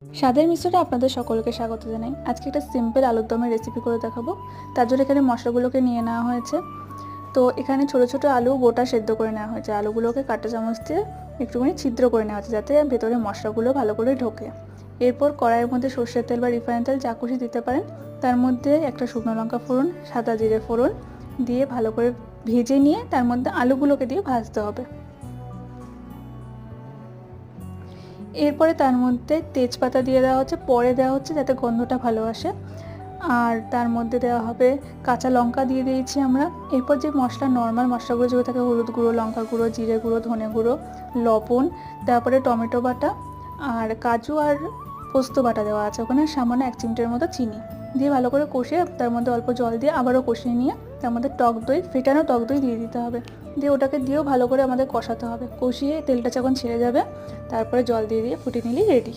স্বাদের মিশ্রণে আপনাদের সকলকে স্বাগত জানাই। আজকে একটা সিম্পল আলুর দমের রেসিপি করে দেখাবো। তার জন্য এখানে মশলাগুলোকে নিয়ে নেওয়া হয়েছে। তো এখানে ছোট ছোট আলু গোটা সেদ্ধ করে নেওয়া হয়েছে। আলুগুলোকে কাঁটা চামচ দিয়ে একটুখানি ছিদ্র করে নেওয়া হয়েছে যাতে ভেতরে মশলাগুলো ভালো করে ঢোকে। এরপর কড়াইয়ের মধ্যে সর্ষের তেল বা রিফাইন তেল যা খুশি দিতে পারেন, তার মধ্যে একটা শুকনো লঙ্কা ফোড়ন, সাদা জিরে ফোড়ন দিয়ে ভালো করে ভেজে নিয়ে তার মধ্যে আলুগুলোকে দিয়ে ভাজতে হবে। এরপরে তার মধ্যে তেজপাতা দিয়ে দেওয়া হচ্ছে, পরে দেওয়া হচ্ছে যাতে গন্ধটা ভালো আসে। আর তার মধ্যে দেওয়া হবে কাঁচা লঙ্কা দিয়ে দিয়েছি আমরা। এরপর যে মশলা নর্মাল মশলাগুলো যেগুলো থাকে, হলুদ গুঁড়ো, লঙ্কা গুঁড়ো, জিরে গুঁড়ো, ধনে গুঁড়ো, লবণ, তারপরে টমেটো বাটা আর কাজু আর পোস্ত বাটা দেওয়া আছে ওখানে, সামান্য 1 চিমটের মতো চিনি দিয়ে ভালো করে কষিয়ে তার মধ্যে অল্প জল দিয়ে আবারও কষিয়ে নিয়ে তার মধ্যে টক দই, ফেটানো টক দই দিয়ে দিতে হবে। দিয়ে ওটাকে দিয়েও ভালো করে আমাদের কষাতে হবে। কষিয়ে তেলটা যখন ছেড়ে যাবে তারপরে জল দিয়ে ফুটিয়ে নিলেই রেডি।